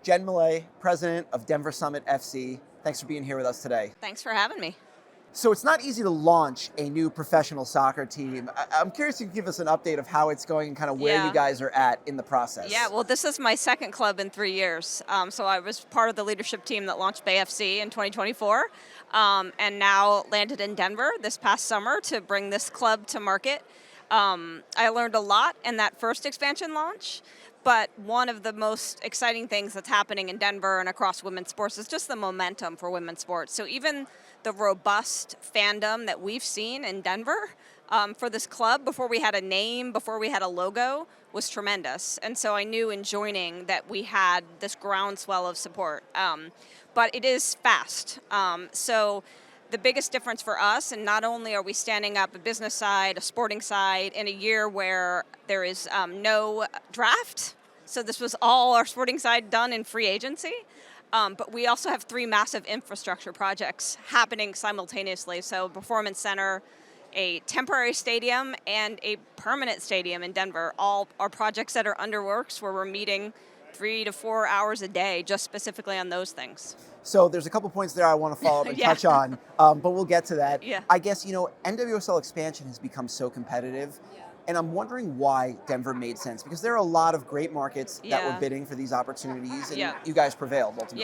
Jen Millet, president of Denver Summit FC. Thanks for being here with us today. Thanks for having me. So it's not easy to launch a new professional soccer team. I'm curious if you can give us an update of how it's going and kind of where you Yeah. guys are at in the process. Yeah, well, this is my second club in 3 years. So I was part of the leadership team that launched Bay FC in 2024, and now landed in Denver this past summer to bring this club to market. I learned a lot in that first expansion launch, but one of the most exciting things that's happening in Denver and across women's sports is just the momentum for women's sports. So even the robust fandom that we've seen in Denver for this club before we had a name, before we had a logo, was tremendous. And so I knew in joining that we had this groundswell of support. But it is fast. So the biggest difference for us, and not only are we standing up a business side, a sporting side, in a year where there is no draft, so this was all our sporting side done in free agency, but we also have 3 massive infrastructure projects happening simultaneously. So Performance Center, a temporary stadium, and a permanent stadium in Denver. All are projects that are under works where we're meeting 3 to 4 hours a day just specifically on those things. So there's a couple points there I want to follow up and Yeah. touch on, but we'll get to that. Yeah. I guess, NWSL expansion has become so competitive, and I'm wondering why Denver made sense, because there are a lot of great markets that Yeah. were bidding for these opportunities, and Yeah. you guys prevailed ultimately.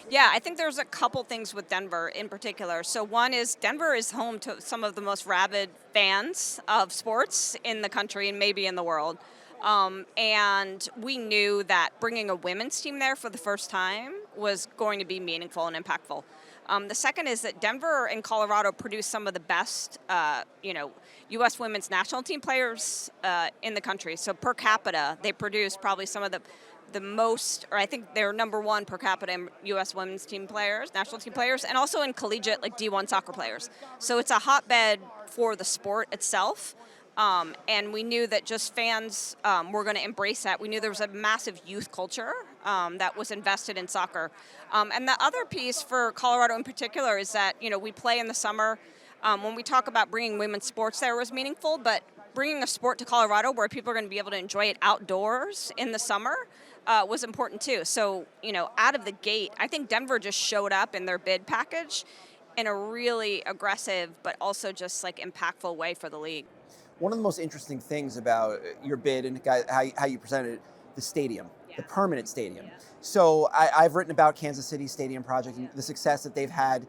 Yeah, I think there's a couple things with Denver in particular. So one is Denver is home to some of the most rabid fans of sports in the country and maybe in the world. And we knew that bringing a women's team there for the first time was going to be meaningful and impactful. The second is that Denver and Colorado produce some of the best, U.S. women's national team players in the country. So per capita, they produce probably some of the most, or I think they're number 1 per capita in U.S. women's team players, national team players, and also in collegiate, like D1 soccer players. So it's a hotbed for the sport itself. And we knew that just fans were going to embrace that. We knew there was a massive youth culture that was invested in soccer. And the other piece for Colorado in particular is that, we play in the summer. When we talk about bringing women's sports there was meaningful, but bringing a sport to Colorado where people are going to be able to enjoy it outdoors in the summer was important too. So, out of the gate, I think Denver just showed up in their bid package in a really aggressive, but also just like impactful way for the league. One of the most interesting things about your bid and how you presented it, the stadium, the permanent stadium. Yeah. So I've written about Kansas City Stadium Project and the success that they've had.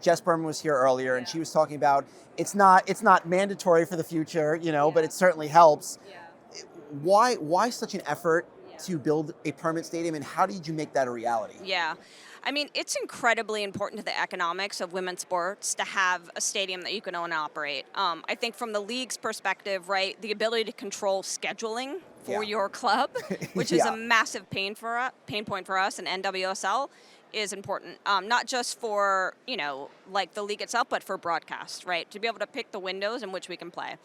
Jess Berman was here earlier, and she was talking about it's not mandatory for the future, but it certainly helps. Yeah. Why such an effort to build a permanent stadium, and how did you make that a reality? Yeah. I mean, it's incredibly important to the economics of women's sports to have a stadium that you can own and operate. I think from the league's perspective, right, the ability to control scheduling for your club, which is a massive pain point for us in NWSL, is important. Not just for, like the league itself, but for broadcast, right, to be able to pick the windows in which we can play.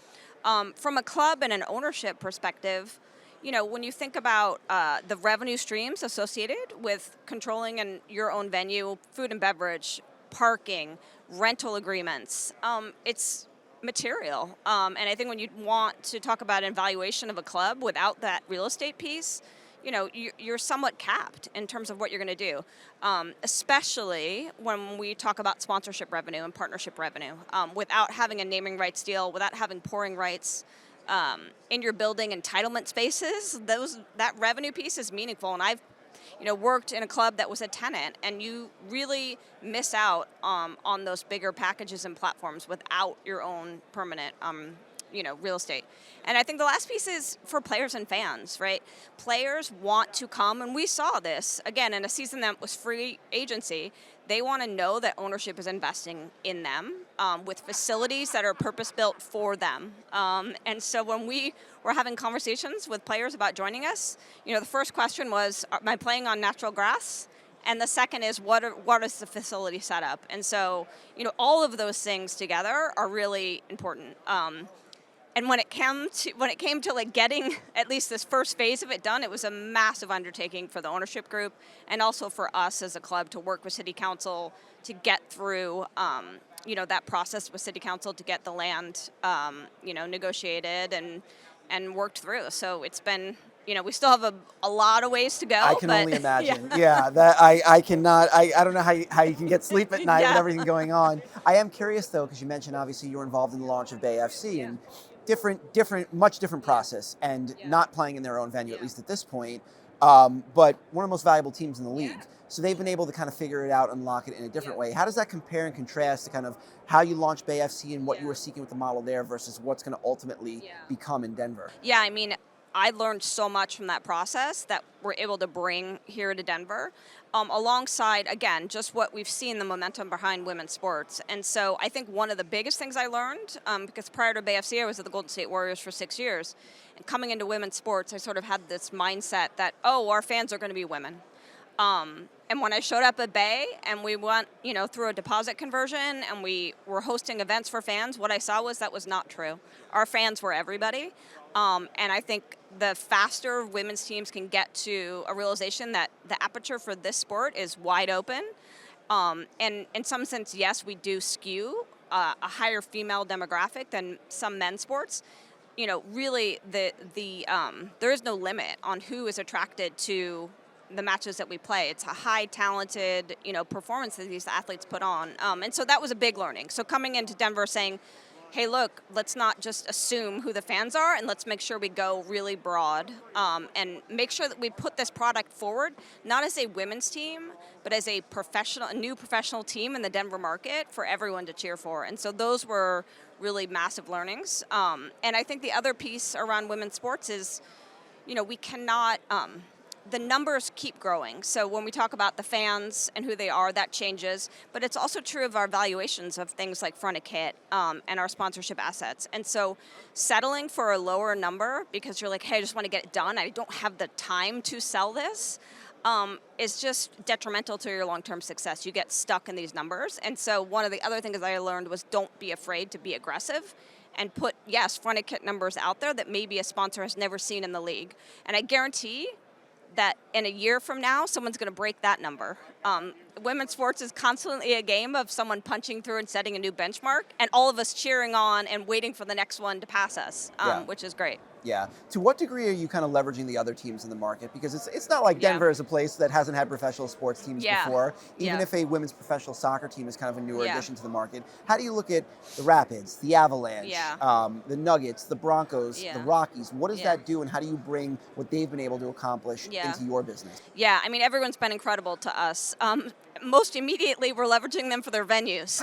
From a club and an ownership perspective, when you think about the revenue streams associated with controlling your own venue, food and beverage, parking, rental agreements, it's material. And I think when you want to talk about an evaluation of a club without that real estate piece, you're somewhat capped in terms of what you're going to do, especially when we talk about sponsorship revenue and partnership revenue. Without having a naming rights deal, without having pouring rights, in your building entitlement spaces, that revenue piece is meaningful. And I've, worked in a club that was a tenant, and you really miss out on those bigger packages and platforms without your own permanent, real estate. And I think the last piece is for players and fans, right? Players want to come, and we saw this, again, in a season that was free agency. They want to know that ownership is investing in them with facilities that are purpose-built for them. And so when we were having conversations with players about joining us, the first question was, am I playing on natural grass? And the second is, what is the facility setup? And so, all of those things together are really important. And when it came to like getting at least this first phase of it done, it was a massive undertaking for the ownership group and also for us as a club to work with City Council to get through, that process with City Council to get the land, negotiated and worked through. So it's been we still have a lot of ways to go. I can but only imagine. yeah. Yeah, that I cannot. I don't know how you can get sleep at night with Yeah. everything going on. I am curious though, because you mentioned obviously you were involved in the launch of Bay FC and much different process, and not playing in their own venue at least at this point. But one of the most valuable teams in the league. So they've been able to kind of figure it out, unlock it in a different way. How does that compare and contrast to kind of how you launched Bay FC and what you were seeking with the model there versus what's going to ultimately become in Denver? Yeah, I mean, I learned so much from that process that we're able to bring here to Denver, alongside, again, just what we've seen, the momentum behind women's sports. And so I think one of the biggest things I learned, because prior to Bay FC, I was at the Golden State Warriors for 6 years, and coming into women's sports, I sort of had this mindset that, oh, our fans are going to be women. And when I showed up at Bay and we went, through a deposit conversion and we were hosting events for fans, what I saw was that was not true. Our fans were everybody. And I think the faster women's teams can get to a realization that the aperture for this sport is wide open. And in some sense, yes, we do skew a higher female demographic than some men's sports. Really, there is no limit on who is attracted to the matches that we play. It's a high talented, performance that these athletes put on. And so that was a big learning. So coming into Denver saying, hey, look, let's not just assume who the fans are, and let's make sure we go really broad, and make sure that we put this product forward, not as a women's team, but as a new professional team in the Denver market for everyone to cheer for. And so those were really massive learnings. And I think the other piece around women's sports is, we cannot, the numbers keep growing. So when we talk about the fans and who they are, that changes. But it's also true of our valuations of things like front of kit, and our sponsorship assets. And so settling for a lower number because you're like, hey, I just want to get it done, I don't have the time to sell this, is just detrimental to your long-term success. You get stuck in these numbers. And so one of the other things I learned was don't be afraid to be aggressive and put, front of kit numbers out there that maybe a sponsor has never seen in the league. And I guarantee that in a year from now, someone's going to break that number. Women's sports is constantly a game of someone punching through and setting a new benchmark, and all of us cheering on and waiting for the next one to pass us, which is great. Yeah. To what degree are you kind of leveraging the other teams in the market? Because it's not like Denver is a place that hasn't had professional sports teams before. Even if a women's professional soccer team is kind of a newer addition to the market. How do you look at the Rapids, the Avalanche, the Nuggets, the Broncos, the Rockies? What does that do, and how do you bring what they've been able to accomplish into your business? Yeah, I mean, everyone's been incredible to us. Most immediately, we're leveraging them for their venues.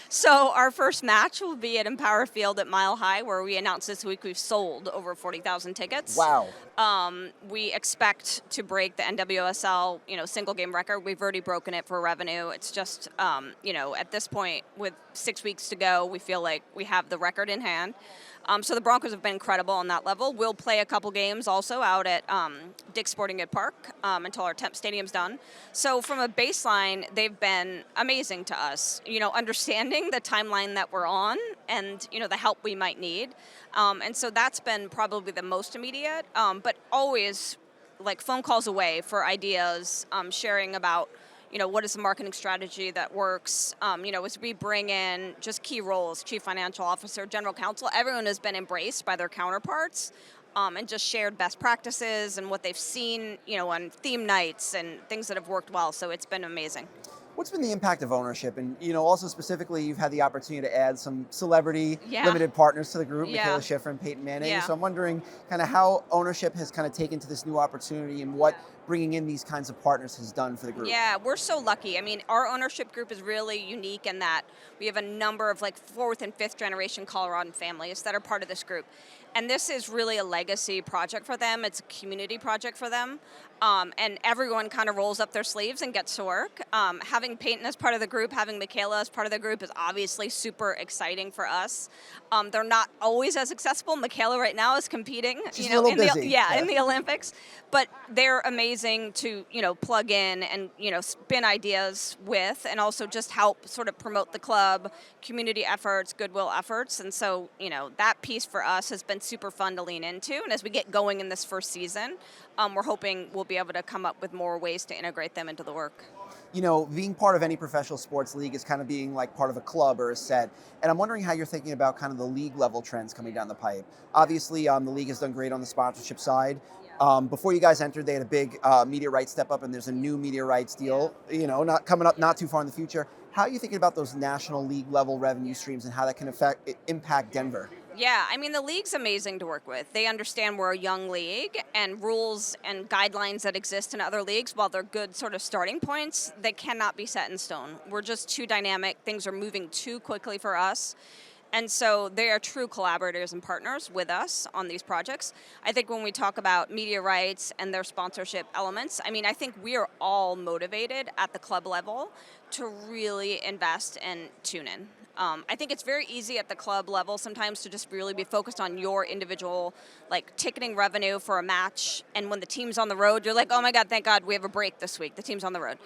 So our first match will be at Empower Field at Mile High, where we announced this week we've sold over 40,000 tickets. Wow. We expect to break the NWSL, single game record. We've already broken it for revenue. It's just, at this point, with 6 weeks to go, we feel like we have the record in hand. So the Broncos have been incredible on that level. We'll play a couple games also out at Dick's Sporting Goods Park until our temp stadium's done. So from a baseline, they've been amazing to us. Understanding the timeline that we're on and the help we might need, and so that's been probably the most immediate. But always like phone calls away for ideas, sharing about. What is the marketing strategy that works? As we bring in just key roles, chief financial officer, general counsel, everyone has been embraced by their counterparts, and just shared best practices and what they've seen, on theme nights and things that have worked well. So it's been amazing. What's been the impact of ownership? And, also specifically, you've had the opportunity to add some celebrity limited partners to the group, Michaela Schiffer and Peyton Manning. So I'm wondering kind of how ownership has kind of taken to this new opportunity and what bringing in these kinds of partners has done for the group. Yeah, we're so lucky. I mean, our ownership group is really unique in that we have a number of like 4th and 5th generation Coloradan families that are part of this group. And this is really a legacy project for them. It's a community project for them. And everyone kind of rolls up their sleeves and gets to work. Having Peyton as part of the group, having Michaela as part of the group is obviously super exciting for us. They're not always as accessible. Michaela right now is competing, She's a little busy. in the Olympics. But they're amazing to, plug in and, spin ideas with, and also just help sort of promote the club, community efforts, goodwill efforts. And so, that piece for us has been super fun to lean into. And as we get going in this first season, we're hoping we'll be able to come up with more ways to integrate them into the work. Being part of any professional sports league is kind of being like part of a club or a set. And I'm wondering how you're thinking about kind of the league level trends coming down the pipe. Obviously, the league has done great on the sponsorship side. Before you guys entered, they had a big media rights step up, and there's a new media rights deal, not coming up not too far in the future. How are you thinking about those national league level revenue streams and how that can impact Denver? Yeah, I mean, the league's amazing to work with. They understand we're a young league, and rules and guidelines that exist in other leagues, while they're good sort of starting points, they cannot be set in stone. We're just too dynamic. Things are moving too quickly for us. And so they are true collaborators and partners with us on these projects. I think when we talk about media rights and their sponsorship elements, I mean, I think we are all motivated at the club level to really invest and tune in. I think it's very easy at the club level sometimes to just really be focused on your individual, like ticketing revenue for a match. And when the team's on the road, you're like, oh my God, thank God we have a break this week. The team's on the road.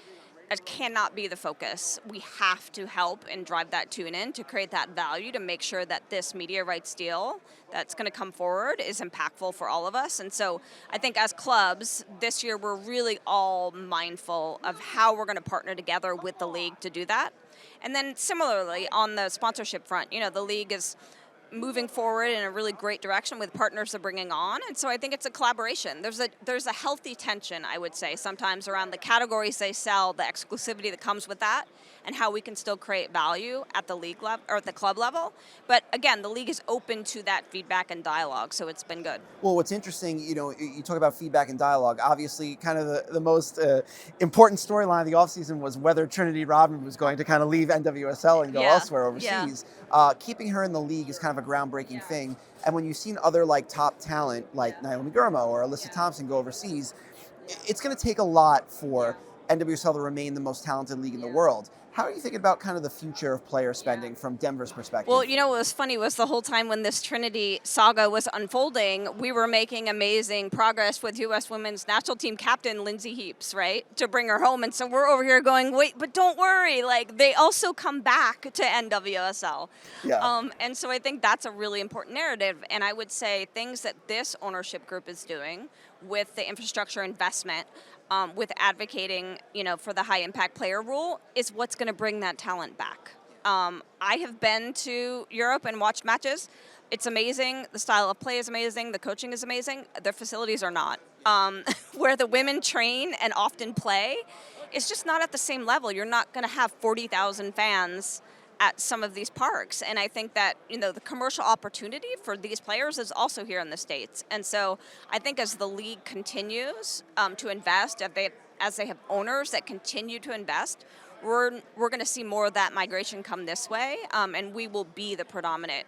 It cannot be the focus. We have to help and drive that tune in to create that value to make sure that this media rights deal that's going to come forward is impactful for all of us. And so I think as clubs, this year we're really all mindful of how we're going to partner together with the league to do that. And then similarly on the sponsorship front, the league is moving forward in a really great direction with partners they're bringing on, and so I think it's a collaboration. There's a healthy tension, I would say, sometimes around the categories they sell, the exclusivity that comes with that, and how we can still create value at the league level or at the club level. But again, the league is open to that feedback and dialogue, so it's been good. Well, what's interesting, you talk about feedback and dialogue. Obviously, kind of the most important storyline of the offseason was whether Trinity Rodman was going to kind of leave NWSL and go elsewhere overseas. Keeping her in the league is kind of a groundbreaking thing. And when you've seen other top talent like Naomi Gurmo or Alyssa Thompson go overseas, it's going to take a lot for NWSL to remain the most talented league in the world. How are you thinking about kind of the future of player spending from Denver's perspective? Well, what was funny was the whole time when this Trinity saga was unfolding, we were making amazing progress with U.S. women's national team captain Lindsay Heaps, right, to bring her home. And so we're over here going, wait, but don't worry. They also come back to NWSL. Yeah. And so I think that's a really important narrative. And I would say things that this ownership group is doing with the infrastructure investment, with advocating, for the high impact player rule is what's going to bring that talent back. I have been to Europe and watched matches. It's amazing. The style of play is amazing. The coaching is amazing. Their facilities are not. Where the women train and often play, it's just not at the same level. You're not going to have 40,000 fans at some of these parks. And I think that, the commercial opportunity for these players is also here in the States. And so I think as the league continues to invest, as they have owners that continue to invest, we're going to see more of that migration come this way, and we will be the predominant,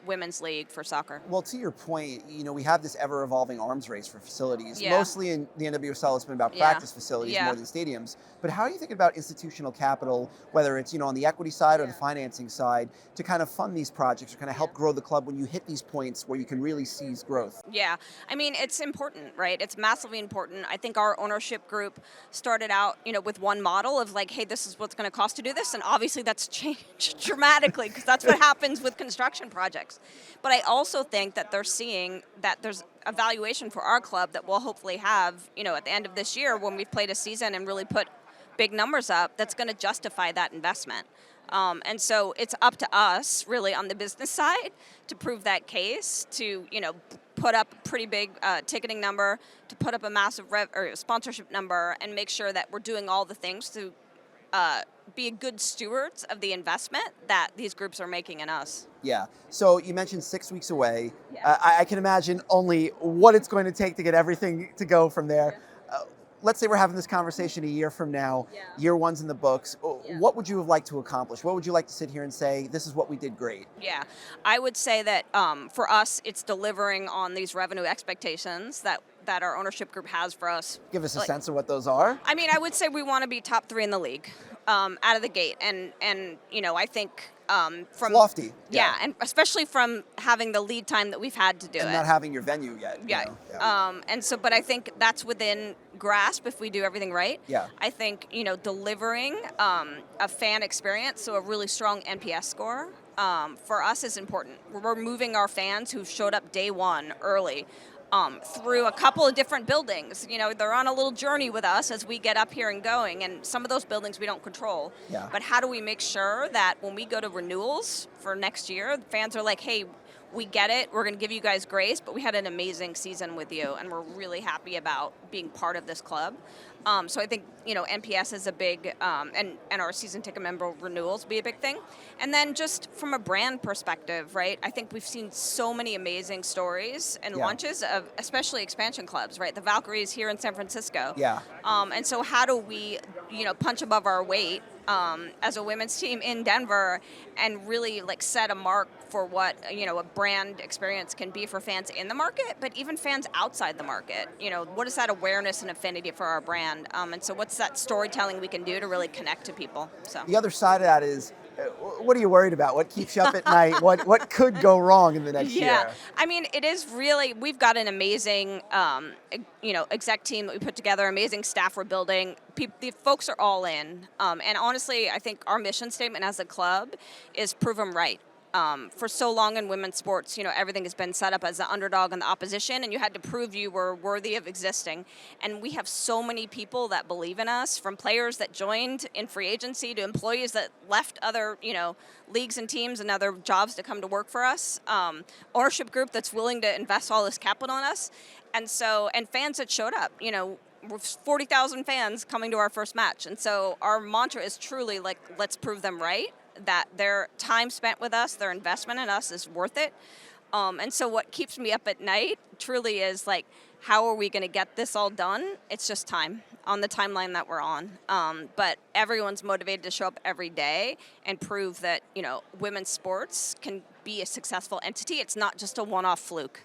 women's league for soccer. Well, to your point, we have this ever-evolving arms race for facilities. Yeah. Mostly in the NWSL, it's been about practice facilities more than stadiums. But how are you thinking about institutional capital, whether it's on the equity side or the financing side, to kind of fund these projects or kind of help grow the club when you hit these points where you can really seize growth? Yeah, I mean, it's important, right? It's massively important. I think our ownership group started out, with one model of hey, this is what's going to cost to do this, and obviously that's changed dramatically because that's what happens with construction projects. But I also think that they're seeing that there's a valuation for our club that we'll hopefully have, at the end of this year when we've played a season and really put big numbers up that's going to justify that investment. And so it's up to us, really, on the business side to prove that case, to, put up a pretty big ticketing number, to put up a massive sponsorship number, and make sure that we're doing all the things to be good stewards of the investment that these groups are making in us. Yeah. So you mentioned 6 weeks away. Yeah. I can imagine only what it's going to take to get everything to go from there. Let's say we're having this conversation a year from now. Yeah. Year one's in the books. Yeah. What would you have liked to accomplish? What would you like to sit here and say, this is what we did great? Yeah, I would say that for us, it's delivering on these revenue expectations that our ownership group has for us. Give us a sense of what those are. I mean, I would say we want to be top 3 in the league out of the gate. And I think from lofty. Yeah, and especially from having the lead time that we've had to do it. And not having your venue yet. Yeah. But I think that's within grasp if we do everything right. Yeah. I think, delivering a fan experience, so a really strong NPS score, for us is important. We're moving our fans who showed up day one early through a couple of different buildings. They're on a little journey with us as we get up here and going, and some of those buildings we don't control. Yeah. But how do we make sure that when we go to renewals for next year, the fans are like, hey, we get it. We're going to give you guys grace, but we had an amazing season with you, and we're really happy about being part of this club. So I think, NPS is a big, and our season ticket member renewals be a big thing. And then just from a brand perspective, right, I think we've seen so many amazing stories and launches of especially expansion clubs, right? The Valkyries here in San Francisco. Yeah. And so how do we, punch above our weight as a women's team in Denver and really set a mark for what a brand experience can be for fans in the market, but even fans outside the market. What is that awareness and affinity for our brand? And so what's that storytelling we can do to really connect to people? So the other side of that is, what are you worried about? What keeps you up at night? What could go wrong in the next year? Yeah, I mean, it is really, we've got an amazing, exec team that we put together, amazing staff we're building. The folks are all in. And honestly, I think our mission statement as a club is prove them right. For so long in women's sports, everything has been set up as the underdog and the opposition, and you had to prove you were worthy of existing. And we have so many people that believe in us, from players that joined in free agency to employees that left other, leagues and teams and other jobs to come to work for us. Ownership group that's willing to invest all this capital in us. And fans that showed up, we're 40,000 fans coming to our first match. And so our mantra is truly let's prove them right, that their time spent with us, their investment in us is worth it. And so what keeps me up at night truly is how are we going to get this all done? It's just time on the timeline that we're on. But everyone's motivated to show up every day and prove that, women's sports can be a successful entity. It's not just a one-off fluke.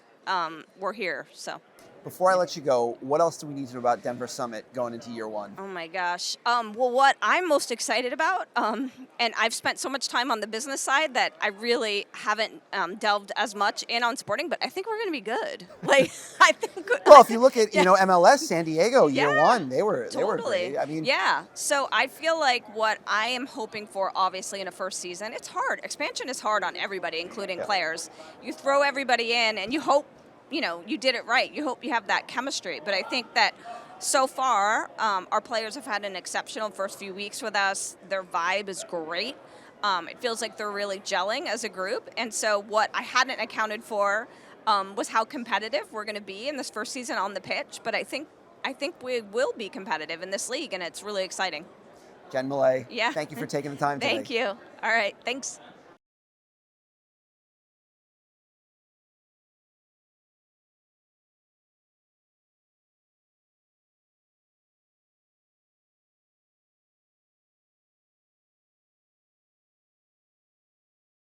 We're here, so. Before I let you go, what else do we need to know about Denver Summit going into year one? Oh my gosh. Well, what I'm most excited about, and I've spent so much time on the business side that I really haven't delved as much in on sporting, but I think we're going to be good. I think. Well, if you look at MLS San Diego year one, they were great. I mean, yeah. So I feel like what I am hoping for, obviously, in a first season, it's hard. Expansion is hard on everybody, including players. You throw everybody in, and you hope. You did it right. You hope you have that chemistry. But I think that so far, our players have had an exceptional first few weeks with us. Their vibe is great. It feels like they're really gelling as a group. And so what I hadn't accounted for was how competitive we're going to be in this first season on the pitch. But I think we will be competitive in this league, and it's really exciting. Jen Millet, yeah. Thank you for taking the time today. Thank you. All right. Thanks.